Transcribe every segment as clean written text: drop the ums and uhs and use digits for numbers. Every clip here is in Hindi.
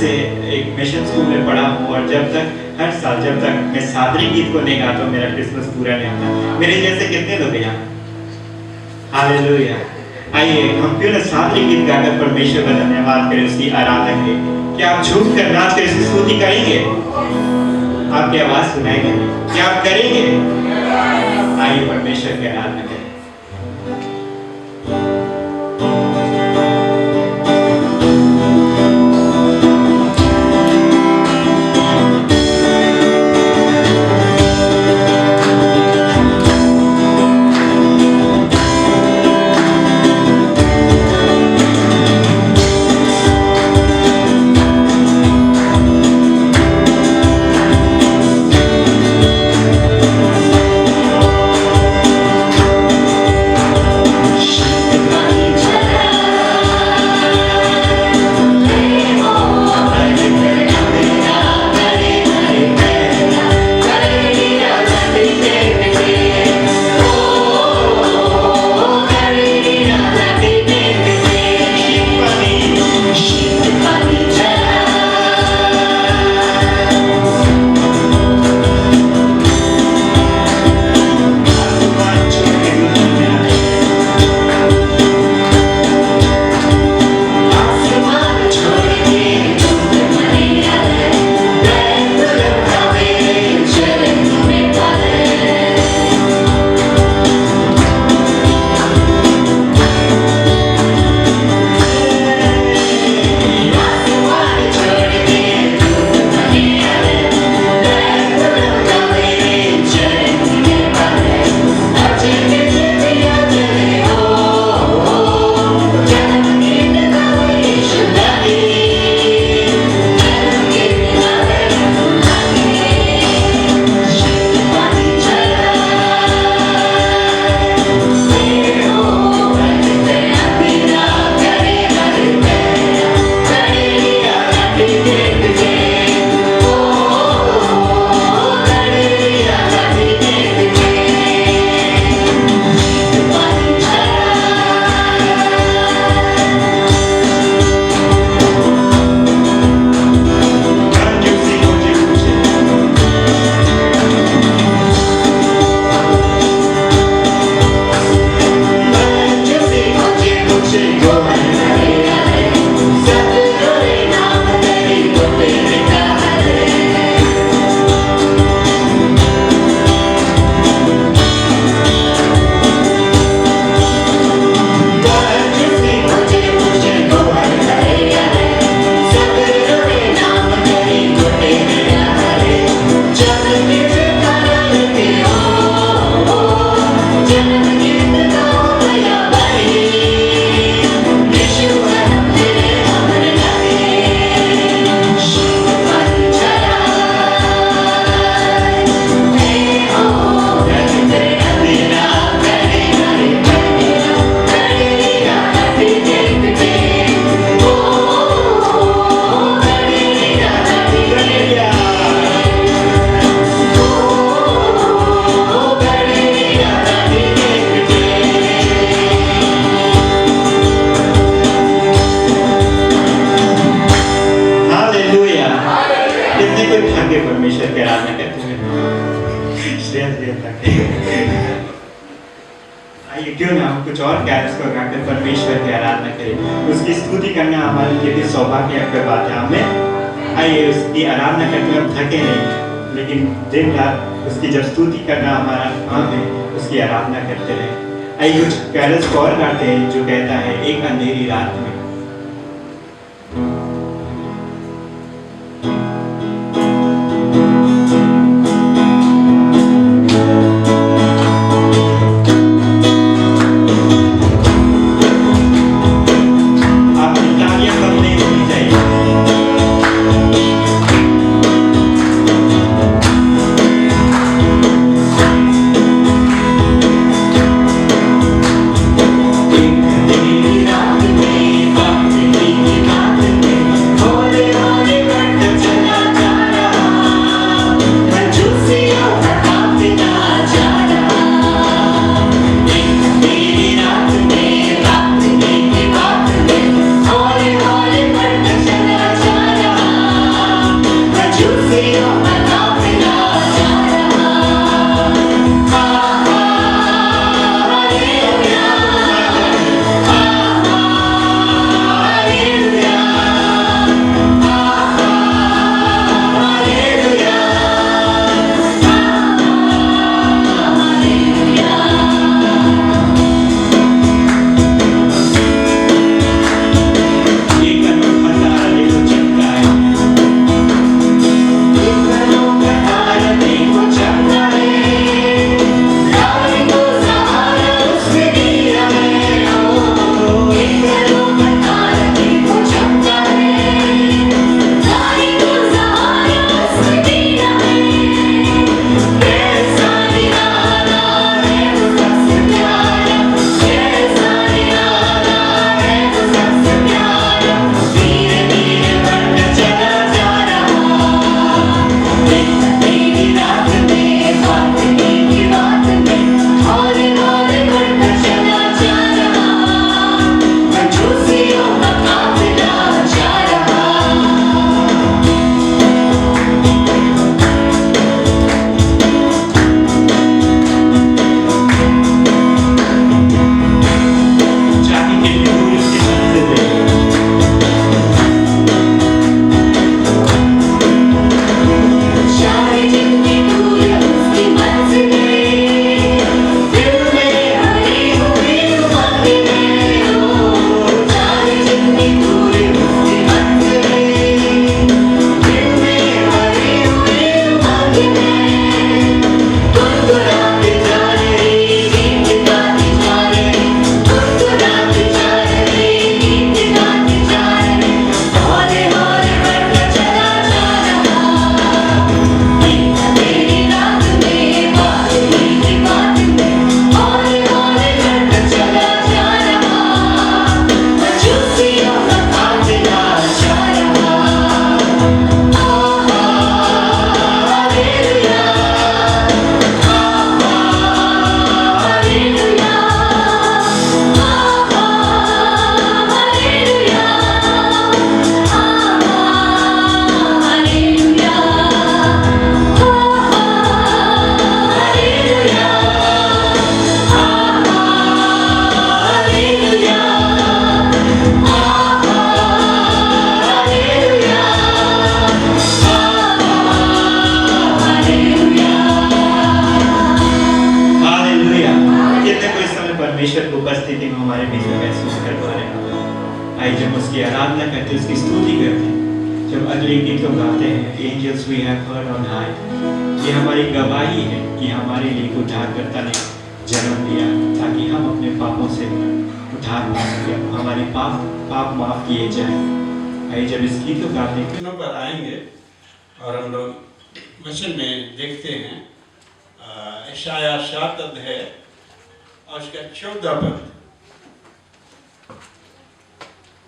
से एक मिशन स्कूल में पढ़ा हूँ और हर साल जब तक मैं सादरी गीत को नहीं गाता मेरा क्रिसमस पूरा नहीं होता। मेरे जैसे कितने लोग हैं यहाँ? हालेलुया। आइए हम क्यों ना सादरी गीत गाकर परमेश्वर का धन्यवाद करें, उसकी आराधना करें। क्या आप झूम कर नाच कर उसकी स्तुति करेंगे? आपकी आवाज सुनाएंगे? क्या आप करेंगे? आइए परमेश्वर की आराधना करें। परमेश्वर की आराधना करते हैं। आइए क्यों ना हम कुछ और कैरल्स को गाकर परमेश्वर की आराधना करें। उसकी स्तुति करना हमारे लिए भी सौभाग्य की बात है। हमें आइए उसकी आराधना करते हम थके नहीं, लेकिन दिन रात उसकी जब स्तुति करना हमारा काम है, उसकी आराधना करते रहे। आइए कुछ कैरल्स और गाते हैं जो कहता है एक अंधेरी रात में। रात में परमेश्वर की उपस्थिति में हमारे बीच में महसूस कर पा रहे हैं। आइए जब उसकी आराधना करते, उसकी स्तुति करते, जब अगले गीत को गाते हैं, angels we have heard on high, ये हमारी गवाही है कि हमारे लिए उद्धारकर्ता ने जन्म लिया ताकि हम अपने पापों से उद्धार पा सके, हमारे पाप माफ किए जाए। आइए जब इस गीत को गाते हैं पर आएंगे और हम लोग वचन में देखते हैं यशायाह 7 अध्याय और उसका 14 पद।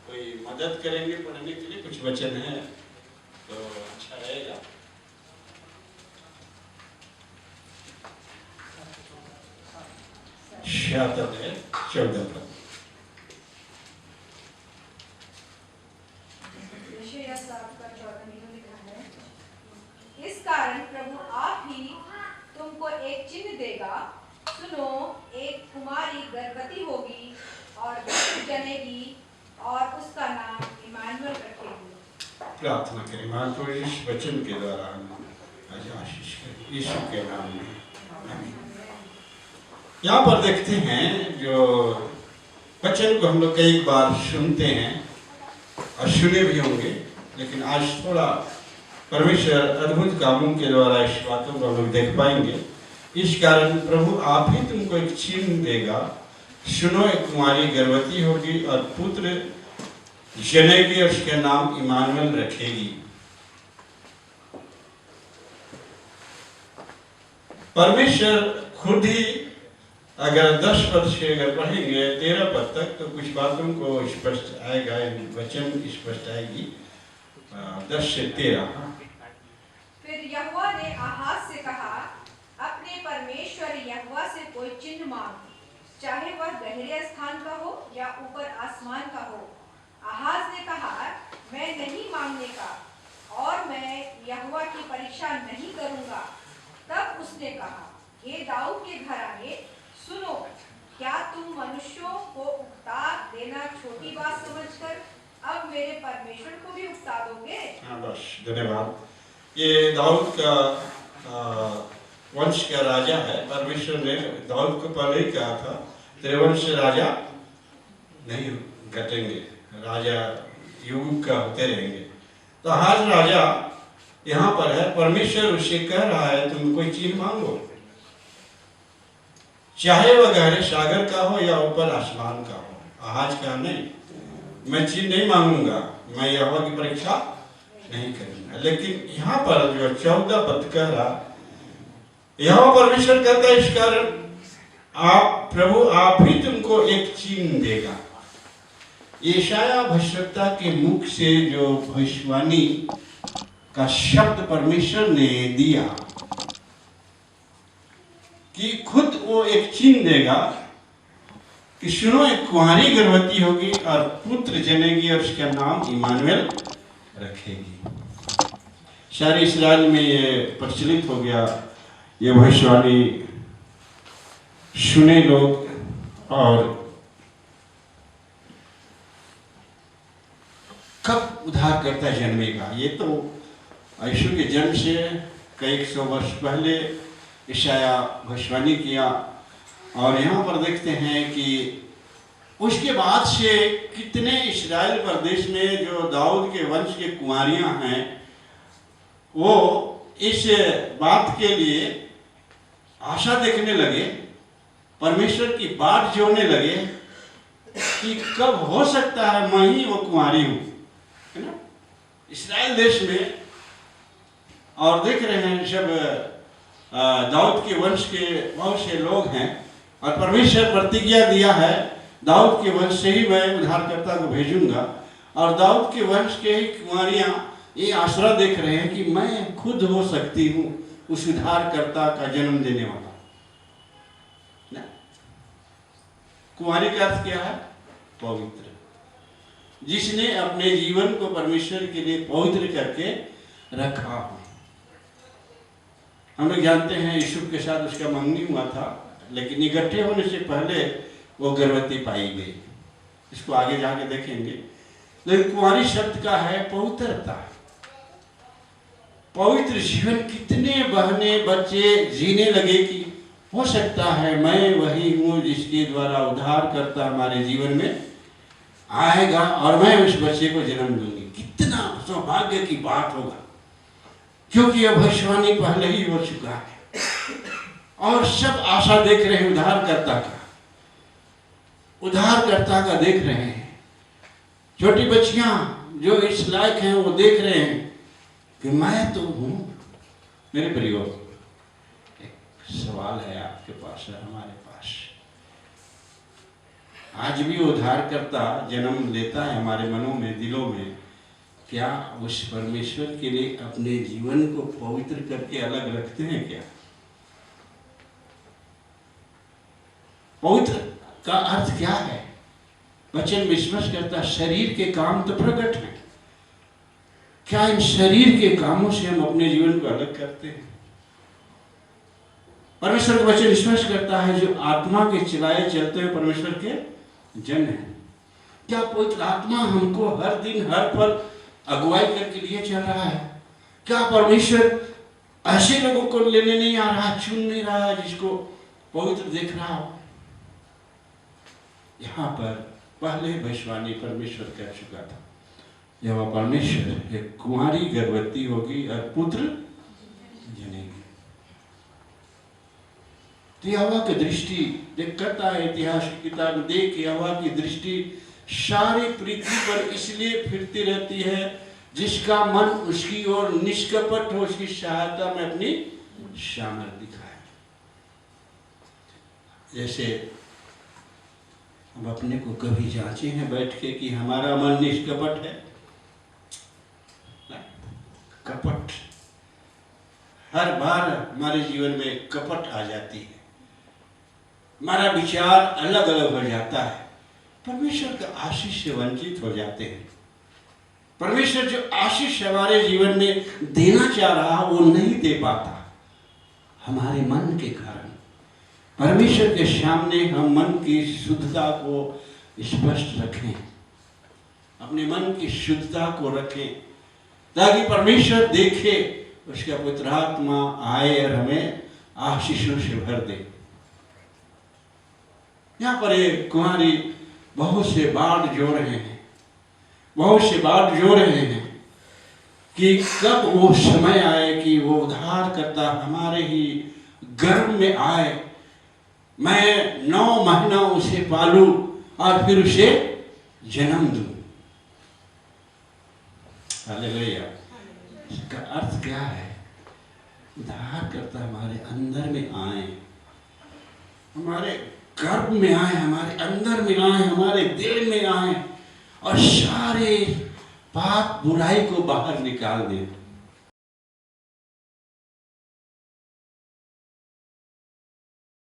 कोई मदद करेंगे पढ़ने के लिए? कुछ वचन है तो अच्छा रहेगा। यशायाह 14 पद। इस कारण प्रभु आप ही तुमको एक चिन्ह देगा, सुनो, एक कुमारी गर्भवती होगी और बच्चा जनेगी और उसका नाम इमानुएल रखेगी। प्रार्थना करें। महाप्रभु इस वचन के द्वारा आज आशीष करें यीशु के नाम में, आमीन। यहाँ पर देखते हैं जो वचन को हम लोग कई बार सुनते हैं और सुने भी होंगे, लेकिन आज थोड़ा परमेश्वर अद्भुत कामों के द्वारा इस बातों को हम लोग देख पाएंगे। इस कारण प्रभु आप ही तुमको एक चिन्ह देगा, सुनो, एक कुमारी गर्भवती होगी और पुत्र जनेगी और उसका नाम इमानुएल रखेगी। परमेश्वर खुद ही अगर 10 पद से अगर पढ़ेंगे 13 पद तक तो कुछ बातों को स्पष्ट आएगा, वचन स्पष्ट आएगी। 10 से 13। फिर यहोवा ने आहाज से कहा, अपने परमेश्वर यहोवा से कोई चिन्ह मांग, चाहे वह गहरे स्थान का हो या ऊपर आसमान का हो। आहाज ने कहा, मैं नहीं मांगने का और मैं यहोवा की परीक्षा नहीं करूंगा। तब उसने कहा, हे दाऊद के घराने, सुनो, क्या तुम मनुष्यों को उकता देना छोटी बात समझकर अब मेरे परमेश्वर को भी उकता दोगे? हाँ, बस धन्यवाद। ये दाऊद का वंश का राजा है। परमेश्वर ने दाऊद को पहले ही कहा था तेरे वंश से राजा नहीं घटेंगे, राजा युग का होते रहेंगे। तो आज राजा यहाँ पर है, परमेश्वर उसे कह रहा है तुम कोई चीज मांगो, चाहे वह गहरे सागर का हो या ऊपर आसमान का हो। आज का नहीं, मैं चीज नहीं मांगूंगा, मैं यहोवा की परीक्षा नहीं करूंगा। लेकिन यहाँ पर जो 14 पद कह रहा, यहोवा परमेश्वर कहता है, इस कारण आप प्रभु आप ही तुमको एक चिन्ह देगा। यशायाह भविष्यवक्ता के मुख से जो भविष्यवाणी का शब्द परमेश्वर ने दिया कि खुद वो एक चिन्ह देगा कि सुनो, एक कुंवारी गर्भवती होगी और पुत्र जनेगी और उसका नाम इमानुएल रखेगी। सारे इस्राएल में ये प्रचलित हो गया, ये भविष्यवाणी सुने लोग। और कब उद्धारकर्ता जन्मेगा? ये तो यीशु के जन्म से कई 100 वर्ष पहले यशायाह भविष्यवाणी किया। और यहाँ पर देखते हैं कि उसके बाद से कितने इस्राएल प्रदेश में जो दाऊद के वंश के कुंवारियां हैं, वो इस बात के लिए आशा देखने लगे, परमेश्वर की बाट जोड़ने लगे कि कब हो सकता है मैं ही वो कुंवारी हूँ, है ना, इस्राएल देश में। और देख रहे हैं जब दाऊद के वंश के बहुत से लोग हैं और परमेश्वर प्रतिज्ञा दिया है दाऊद के वंश से ही मैं उद्धारकर्ता को भेजूंगा। और दाऊद के वंश के ही कुंवारियां ये आसरा देख रहे हैं कि मैं खुद हो सकती हूँ उस उद्धारकर्ता का जन्म देने वाला। कुंवारी का अर्थ क्या है? पवित्र, जिसने अपने जीवन को परमेश्वर के लिए पवित्र करके रखा हो। हम लोग जानते हैं यीशु के साथ उसका मंगनी हुआ था, लेकिन इकट्ठे होने से पहले वो गर्भवती पाई गई। इसको आगे जाके देखेंगे। लेकिन कुंवारी शब्द का है पवित्रता, पवित्र जीवन। कितने बहने बच्चे जीने लगे कि हो सकता है मैं वही हूँ जिसके द्वारा उद्धारकर्ता हमारे जीवन में आएगा और मैं उस बच्चे को जन्म दूंगी। कितना सौभाग्य की बात होगा, क्योंकि यह भविष्यवाणी पहले ही हो चुका है और सब आशा देख रहे हैं उद्धारकर्ता का देख रहे हैं। छोटी बच्चियां जो इस लायक हैं वो देख रहे हैं कि मैं तो हूं। मेरे प्रियो, एक सवाल है आपके पास और हमारे पास। आज भी उद्धारकर्ता जन्म लेता है हमारे मनों में, दिलों में। क्या उस परमेश्वर के लिए अपने जीवन को पवित्र करके अलग रखते हैं क्या? पवित्र का अर्थ क्या है? वचन विश्वास करता शरीर के काम तो प्रकट है। क्या इन शरीर के कामों से हम अपने जीवन को अलग करते हैं? परमेश्वर का वचन विश्वास करता है जो आत्मा के चलाए चलते हुए परमेश्वर के जन है। क्या पवित्र आत्मा हमको हर दिन हर पल अगुवाई करके लिए चल रहा है? क्या परमेश्वर ऐसे लोगों को लेने नहीं आ रहा, चुन नहीं रहा है जिसको पवित्र देख रहा हो? यहाँ पर पहले भविष्यवाणी परमेश्वर कर चुका था। जब वह परमेश्वर एक कुंवारी गर्भवती होगी और पुत्र जनेगी। तो यहोवा की दृष्टि देख करता है, इतिहास की किताब में देख यहोवा की दृष्टि सारी पृथ्वी पर इसलिए फिरती रहती है जिसका मन उसकी ओर निष्कपट हो, उसकी सहायता में अपनी सामर्थ्य दिखाए। जैसे हम अपने को कभी जांचे हैं बैठ के कि हमारा मन निष्कपट है? कपट हर बार हमारे जीवन में कपट आ जाती है, हमारा विचार अलग अलग हो जाता है, परमेश्वर का आशीष से वंचित हो जाते हैं। परमेश्वर जो आशीष हमारे जीवन में देना चाह रहा वो नहीं दे पाता हमारे मन के कारण। परमेश्वर के सामने हम मन की शुद्धता को स्पष्ट रखें, अपने मन की शुद्धता को रखें ताकि परमेश्वर देखे, उसका पवित्र आत्मा आए और हमें आशीषों से भर दे। यहाँ पर एक कुंवारी बहुत से बाढ़ जो रहे हैं, बहुत से बाढ़ जो रहे हैं कि कब वो समय आए कि वो उद्धारकर्ता हमारे ही गर्भ में आए, मैं 9 महीना उसे पालूं और फिर उसे जन्म दूं। हालेलुया। इसका अर्थ क्या है? उद्धारकर्ता हमारे अंदर में आए, हमारे गर्भ में आए, हमारे अंदर में आए, हमारे दिल में आए और सारे पाप बुराई को बाहर निकाल दें।